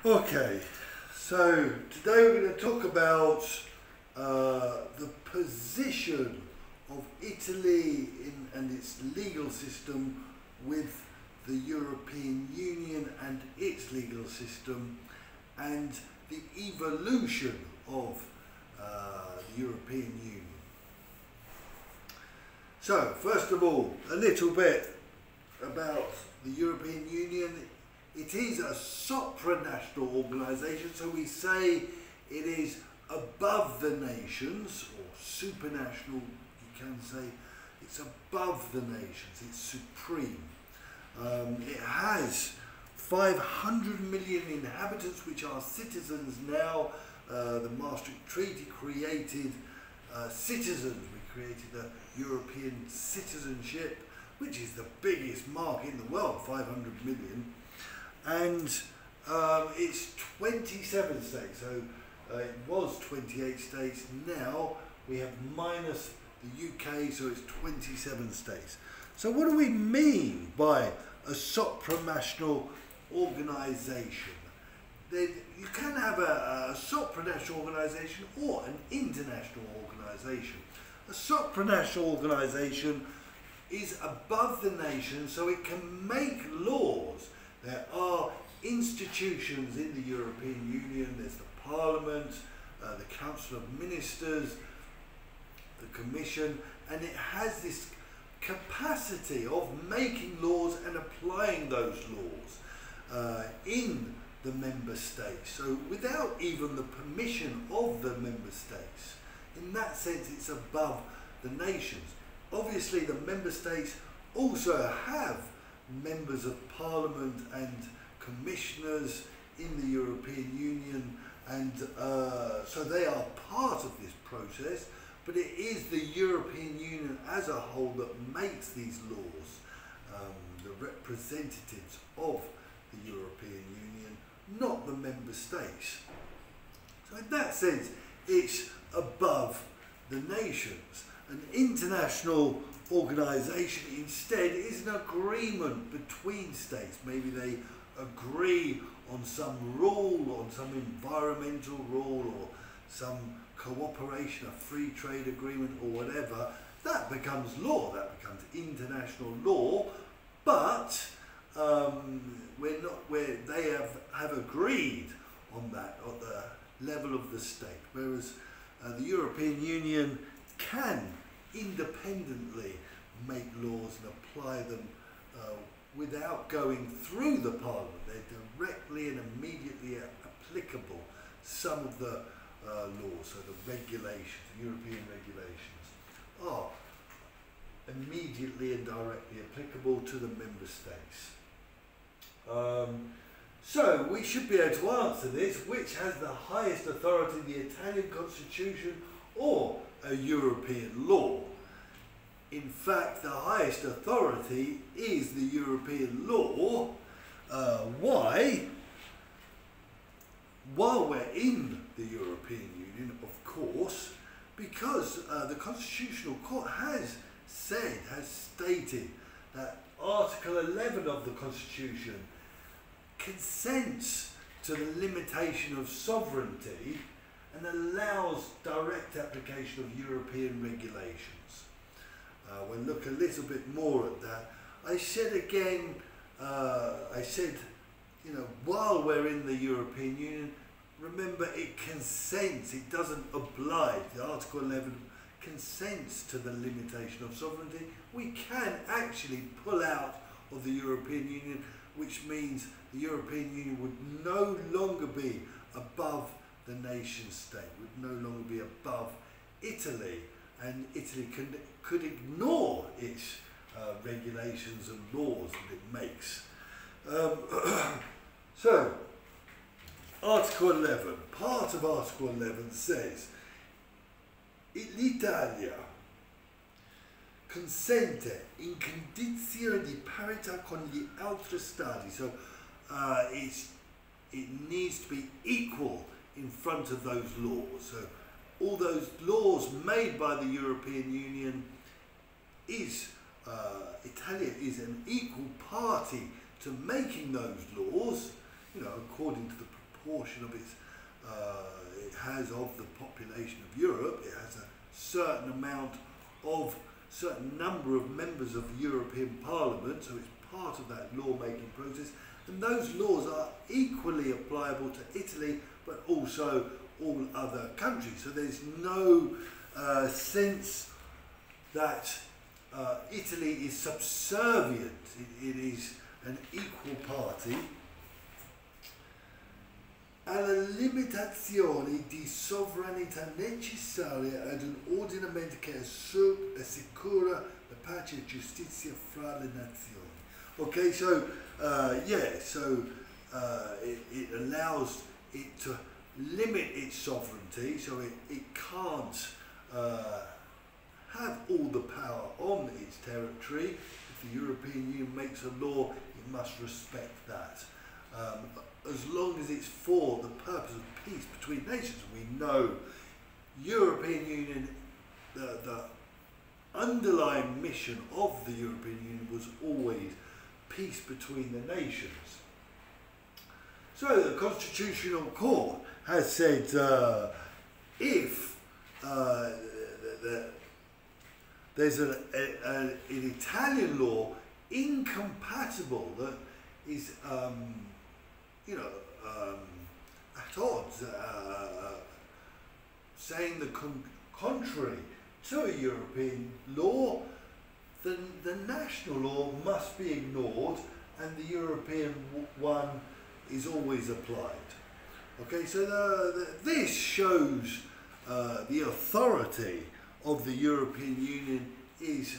Okay, so today we're going to talk about the position of Italy and its legal system with the European Union and its legal system, and the evolution of the European Union. So, first of all, a little bit about the European Union. It is a supranational organisation, so we say it is above the nations, or supranational, you can say. It's above the nations, it's supreme. It has 500 million inhabitants, which are citizens now. The Maastricht Treaty created citizens. We created a European citizenship, which is the biggest market in the world, 500 million. And it's 27 states, so it was 28 states. Now we have minus the UK, so it's 27 states. So what do we mean by a supranational organisation? Then you can have a supranational organisation or an international organisation. A supranational organisation is above the nation, so it can make laws. There are institutions in the European Union. There's the Parliament, the Council of Ministers, the Commission, and it has this capacity of making laws and applying those laws in the member states. So without even the permission of the member states, in that sense it's above the nations. Obviously the member states also have members of Parliament and commissioners in the European Union, and so they are part of this process, but it is the European Union as a whole that makes these laws, the representatives of the European Union, not the member states. So in that sense it's above the nations. An international organisation instead is an agreement between states. Maybe they agree on some rule, on some environmental rule, or some cooperation, a free trade agreement or whatever. That becomes law, that becomes international law, but where they have agreed on that at the level of the state, whereas the European Union can independently make laws and apply them without going through the Parliament. They're directly and immediately applicable, some of the laws, so the regulations, European regulations, are immediately and directly applicable to the member states. So we should be able to answer this: which has the highest authority, the Italian constitution or a European law? In fact, the highest authority is the European law. Why? While we're in the European Union, of course, because the Constitutional Court has stated that Article 11 of the Constitution consents to the limitation of sovereignty and allows direct application of European regulations. We'll look a little bit more at that. I said again, while we're in the European Union, remember it consents, it doesn't oblige. The Article 11 consents to the limitation of sovereignty. We can actually pull out of the European Union, which means the European Union would no longer be above the nation state, would no longer be above Italy, and Italy could ignore its regulations and laws that it makes. So, Article 11, part of Article 11 says, l'Italia consente in condizione di parità con gli altri stati. So it needs to be equal in front of those laws. So all those laws made by the European Union Italia is an equal party to making those laws, according to the proportion of its, it has of the population of Europe. It has a certain amount of, certain number of members of the European Parliament, so it's part of that law-making process, and those laws are equally applicable to Italy, but also all other countries. So there's no sense that Italy is subservient. It is an equal party. Alla limitazione di sovranità necessaria ad un ordinamento che assicura la pace e giustizia fra le nazioni. Okay, so it allows it to limit its sovereignty, so it can't have all the power on its territory. If the European Union makes a law, it must respect that. As long as it's for the purpose of peace between nations. We know European Union, the underlying mission of the European Union was always peace between the nations. So the Constitutional Court has said if there's an Italian law incompatible that is at odds, saying the contrary to a European law, then the national law must be ignored and the European one is always applied. Okay, so this shows the authority of the European Union is,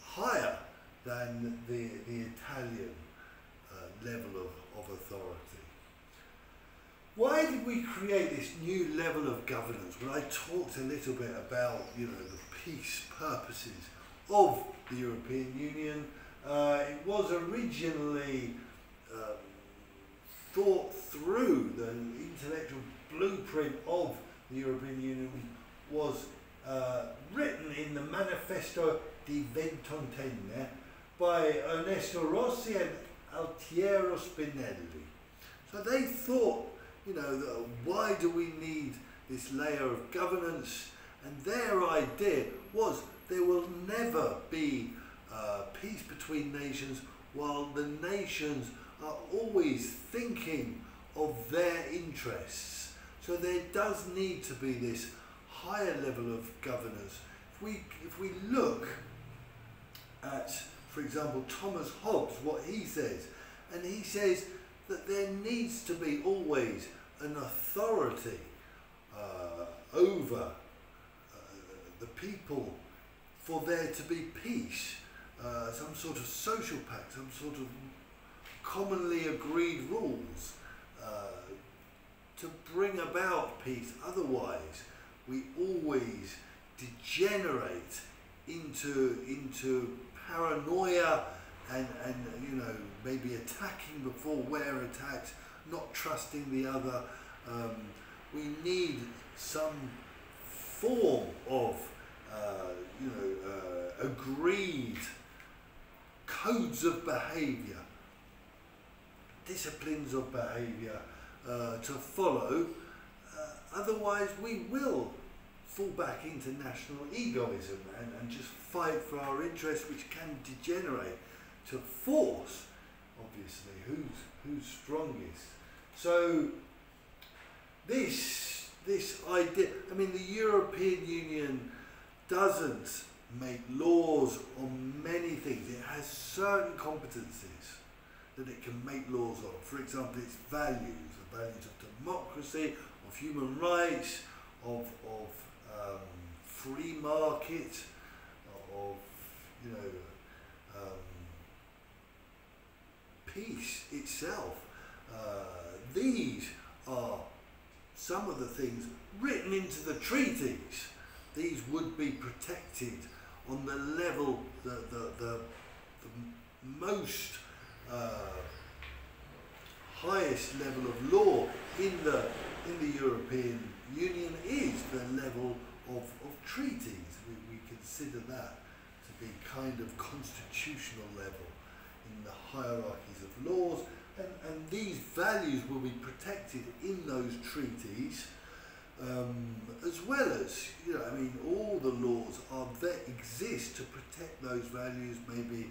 higher than the Italian level of authority. Why did we create this new level of governance? Well, I talked a little bit about, the peace purposes of the European Union. It was originally thought through. The intellectual blueprint of the European Union was written in the Manifesto di Ventotene by Ernesto Rossi and Altiero Spinelli. So they thought, why do we need this layer of governance? And their idea was there will never be peace between nations while the nations are always thinking of their interests. So there does need to be this higher level of governance. If we look at, for example, Thomas Hobbes, what he says, and he says that there needs to be always an authority over the people for there to be peace, some sort of social pact, some sort of commonly agreed rules to bring about peace. Otherwise, we always degenerate into paranoia and maybe attacking before we're attacked, not trusting the other. We need some form of agreed codes of behaviour, disciplines of behaviour to follow. Otherwise we will fall back into national egoism and just fight for our interests, which can degenerate to force, obviously, who's strongest. So this idea, the European Union doesn't make laws on many things. It has certain competencies that it can make laws on. For example, its values, the values of democracy, of human rights, of free market, of peace itself. These are some of the things written into the treaties. These would be protected on the level, the most highest level of law in the European Union is the level of treaties. We consider that to be kind of constitutional level in the hierarchies of laws, and these values will be protected in those treaties, as well as, you know, I mean, all the laws are that exist to protect those values. Maybe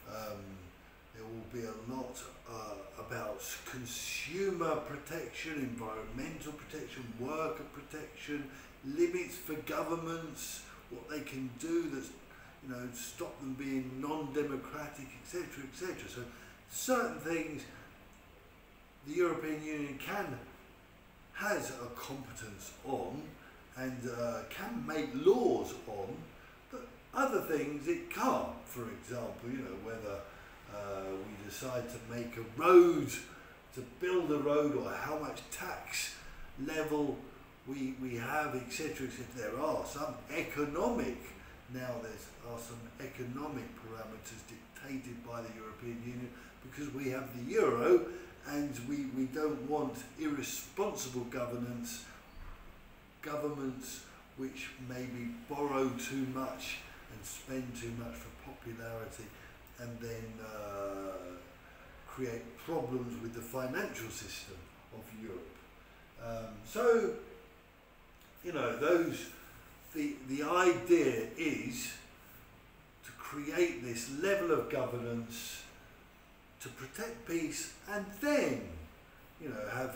there will be a lot about consumer protection, environmental protection, worker protection, limits for governments, what they can do that's, you know, stop them being non-democratic, etc., etc. So certain things the European Union has a competence on and can make laws on, but other things it can't. For example, you know, whether we decide to make a road, to build a road, or how much tax level we have, etc., etc. There are some economic, are some economic parameters dictated by the European Union, because we have the euro, and we don't want irresponsible governments which maybe borrow too much and spend too much for popularity, and then create problems with the financial system of Europe. So, you know, the idea is to create this level of governance to protect peace, and then, you know, have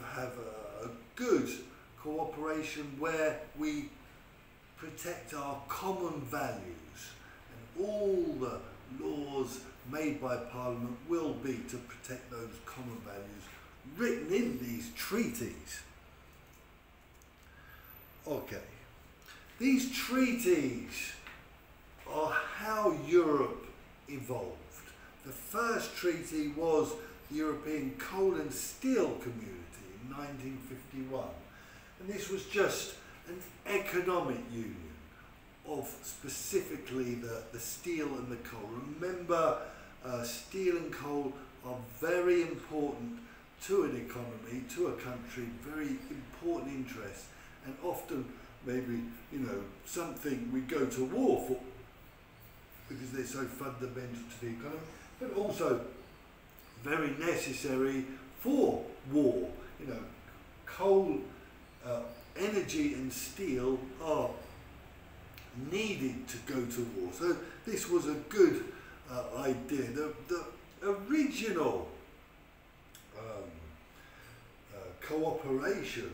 a good cooperation where we protect our common values, and all the laws made by Parliament will be to protect those common values written in these treaties. Okay, these treaties are how Europe evolved. The first treaty was the European Coal and Steel Community in 1951, and this was just an economic union of specifically the steel and the coal. Remember, steel and coal are very important to an economy, to a country, very important interests, and often maybe, you know, something we go to war for because they're so fundamental to the economy, but also very necessary for war. You know, coal, energy and steel are needed to go to war. So this was a good idea. The original cooperation,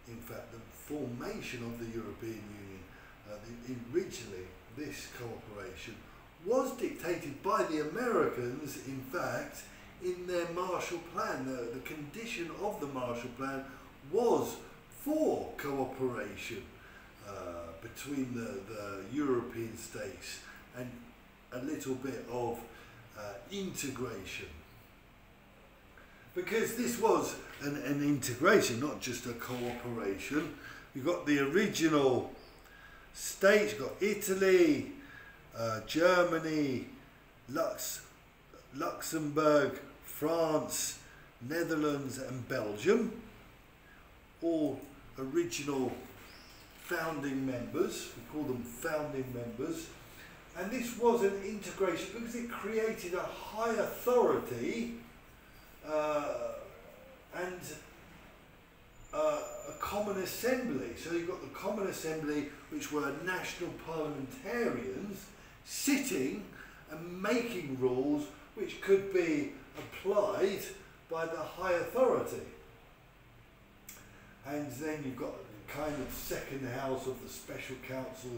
in fact, the formation of the European Union, originally this cooperation was dictated by the Americans, in fact, in their Marshall Plan. The condition of the Marshall Plan was for cooperation between the European states and a little bit of integration. Because this was an integration, not just a cooperation. You've got the original states, you've got Italy, Germany, Luxembourg, France, Netherlands and Belgium, all original founding members. We call them founding members. And this was an integration because it created a high authority and a common assembly. So you've got the common assembly, which were national parliamentarians sitting and making rules which could be applied by the high authority. And then you've got kind of second house of the special council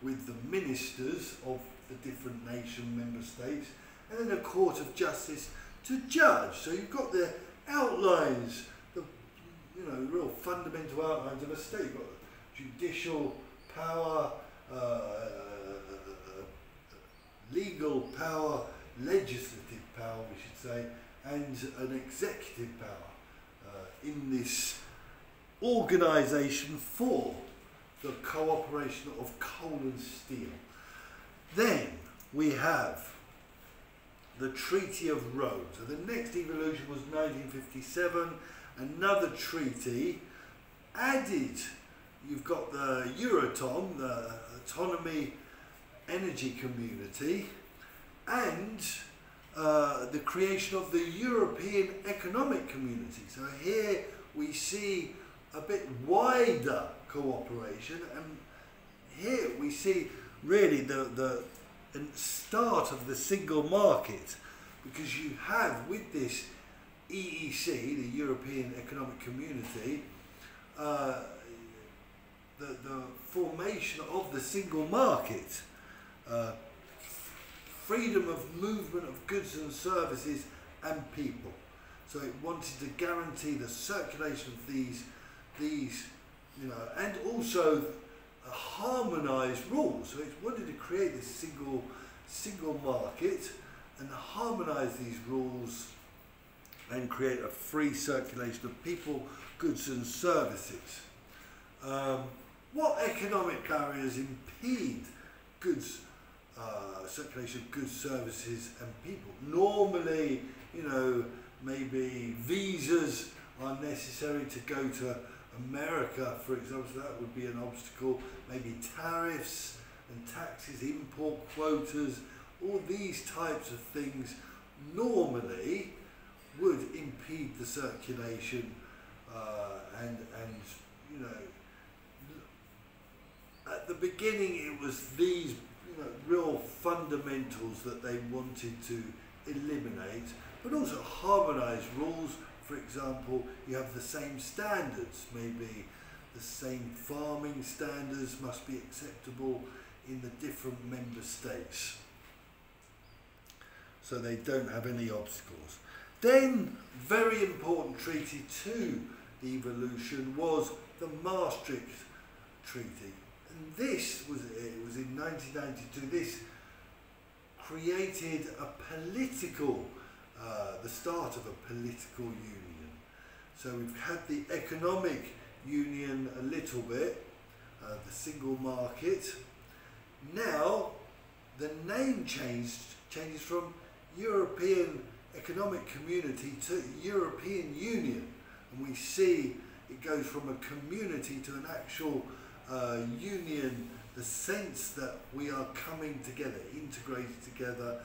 with the ministers of the different nation member states, and then a court of justice to judge. So you've got the outlines, the real fundamental outlines of a state. You've got judicial power, legal power, legislative power, we should say, and an executive power in this organisation for the cooperation of coal and steel. Then we have the Treaty of Rhodes. So the next evolution was 1957, another treaty added, you've got the Euratom, the Autonomy Energy Community, and the creation of the European Economic Community. So here we see a bit wider cooperation, and here we see really the start of the single market, because you have with this EEC, the European Economic Community, the formation of the single market, freedom of movement of goods and services and people. So it wanted to guarantee the circulation of these, you know, and also harmonised rules. So it wanted to create this single market and harmonise these rules and create a free circulation of people, goods and services. What economic barriers impede goods circulation of goods, services and people? Normally, you know, maybe visas are necessary to go to America, for example, so that would be an obstacle. Maybe tariffs and taxes, import quotas, all these types of things normally would impede the circulation, and you know, at the beginning it was these, you know, real fundamentals that they wanted to eliminate, but also harmonise rules. For example, you have the same standards, maybe the same farming standards must be acceptable in the different member states, so they don't have any obstacles. Then, very important treaty to the evolution was the Maastricht Treaty. And this was, it was in 1992, this created a political, the start of a political union. So we've had the economic union a little bit, the single market. Now the name changes from European Economic Community to European Union, and we see it goes from a community to an actual union, the sense that we are coming together, integrated together,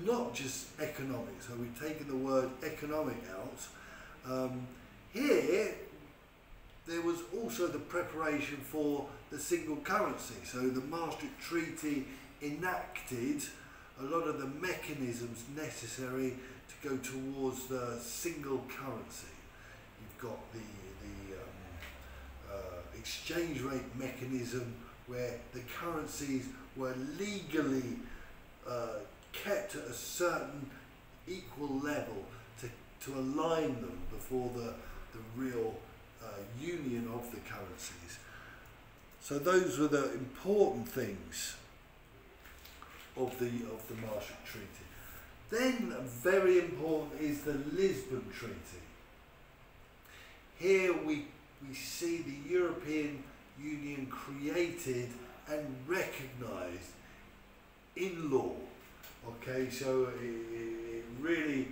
not just economic. So we've taken the word economic out. Here there was also the preparation for the single currency. So the Maastricht Treaty enacted a lot of the mechanisms necessary to go towards the single currency. You've got the exchange rate mechanism, where the currencies were legally kept at a certain equal level to align them before the real union of the currencies. So those were the important things of the Maastricht Treaty. Then very important is the Lisbon Treaty. Here we see the European Union created and recognised in law. Okay, so it really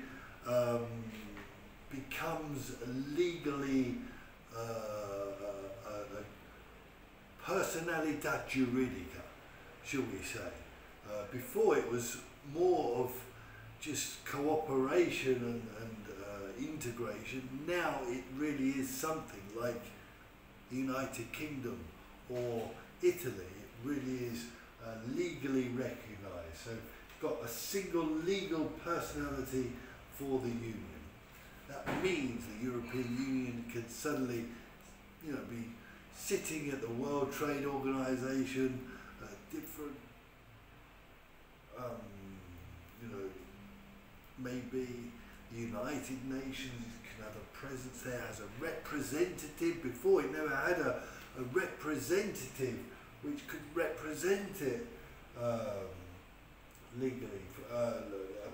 becomes legally a personalidad juridica, shall we say. Before it was more of just cooperation and integration. Now it really is something like the United Kingdom or Italy. It really is legally recognised. So it's got a single legal personality for the Union. That means the European Union can suddenly, you know, be sitting at the World Trade Organization, different, you know, maybe the United Nations can have a presence there, has a representative. Before it never had a representative which could represent it legally. A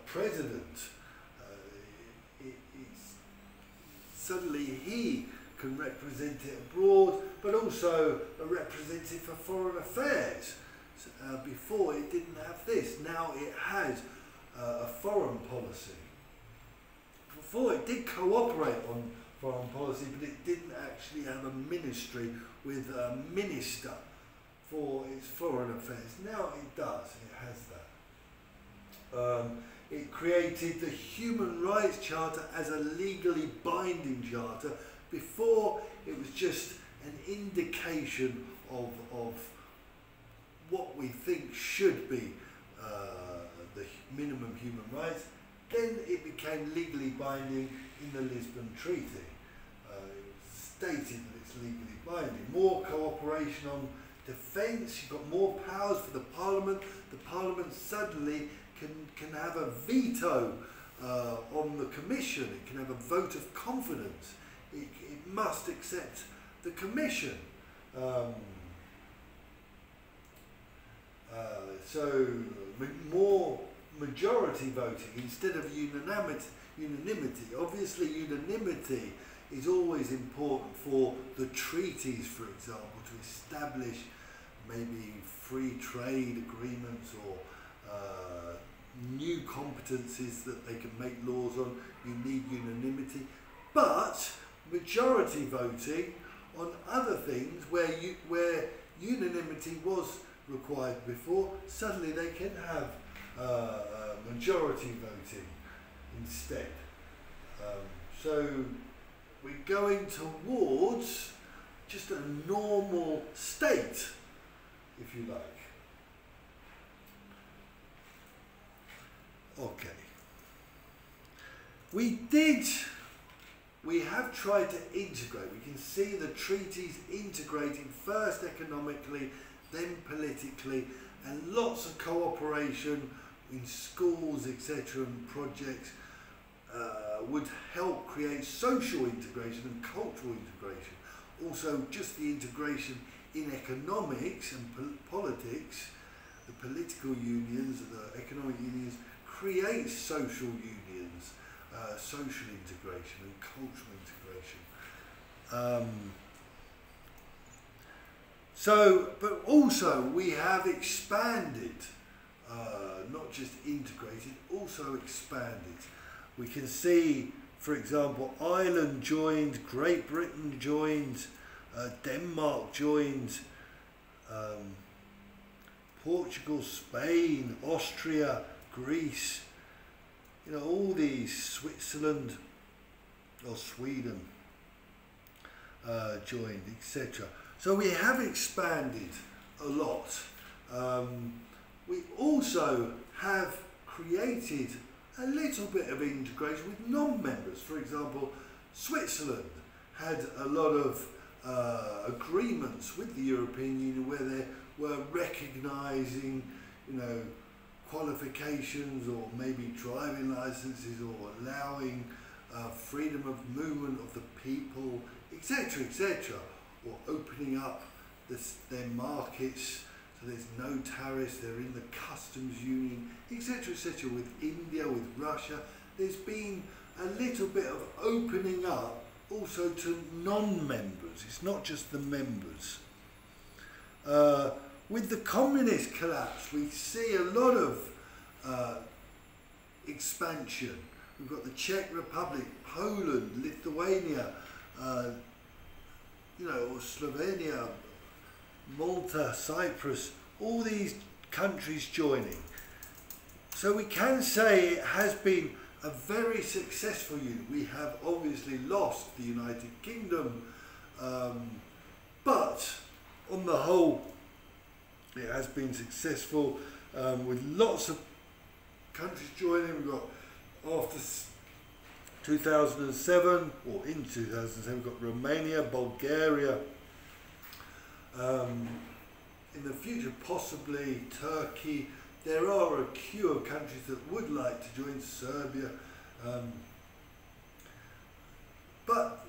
president, suddenly he can represent it abroad, but also a representative for foreign affairs. Before it didn't have this. Now it has a foreign policy. Before it did cooperate on foreign policy, but it didn't actually have a ministry with a minister for its foreign affairs. Now it does, it has that. It created the Human Rights Charter as a legally binding charter. Before, it was just an indication of what we think should be the minimum human rights. Then it became legally binding in the Lisbon Treaty. It stated that it's legally binding. More cooperation on defence, you've got more powers for the Parliament. The Parliament suddenly can have a veto on the Commission. It can have a vote of confidence. It must accept the Commission. So more majority voting instead of unanimity. Obviously unanimity is always important for the treaties, for example, to establish maybe free trade agreements or new competencies that they can make laws on. You need unanimity. But majority voting on other things where unanimity was required before, suddenly they can have majority voting instead. So we're going towards just a normal state, if you like. Okay. We have tried to integrate. We can see the treaties integrating first economically, then politically, and lots of cooperation in schools, etc., and projects would help create social integration and cultural integration. Also, just the integration in economics and politics, the political unions, the economic unions, create social unions, social integration and cultural integration. But also we have expanded, not just integrated, also expanded. We can see, for example, Ireland joined, Great Britain joined, Denmark joined, Portugal, Spain, Austria, Greece, all these, Switzerland or Sweden joined, etc. So we have expanded a lot. We also have created a little bit of integration with non-members. For example, Switzerland had a lot of agreements with the European Union where they were recognising, qualifications or maybe driving licenses or allowing freedom of movement of the people, etc., etc., or opening up their markets so there's no tariffs, they're in the customs union, etc., etc. With India, with Russia, there's been a little bit of opening up also to non-members. It's not just the members. With the communist collapse, we see a lot of expansion. We've got the Czech Republic, Poland, Lithuania, or Slovenia, Malta, Cyprus, all these countries joining. So we can say it has been a very successful union. We have obviously lost the United Kingdom, but on the whole, it has been successful with lots of countries joining. We've got, after 2007, or in 2007, we've got Romania, Bulgaria. In the future, possibly Turkey. There are a queue of countries that would like to join, Serbia. But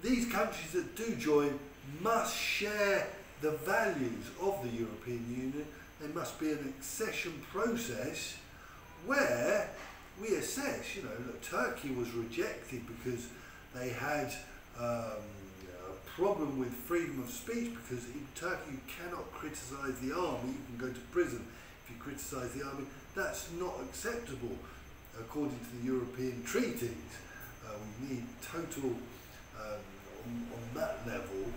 these countries that do join must share the values of the European Union. There must be an accession process where we assess, that Turkey was rejected because they had a problem with freedom of speech, because in Turkey you cannot criticise the army, you can go to prison if you criticise the army. That's not acceptable according to the European treaties. We need total, on that level,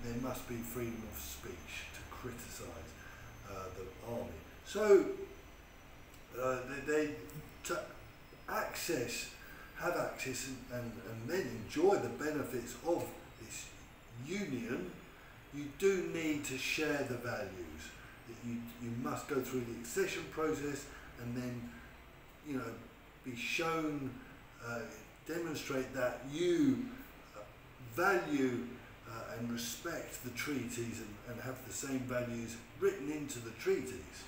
there must be freedom of speech to criticise the army. So they to have access and then enjoy the benefits of this union, you do need to share the values. That you must go through the accession process and then, you know, be shown, demonstrate that you value and respect the treaties and have the same values written into the treaties.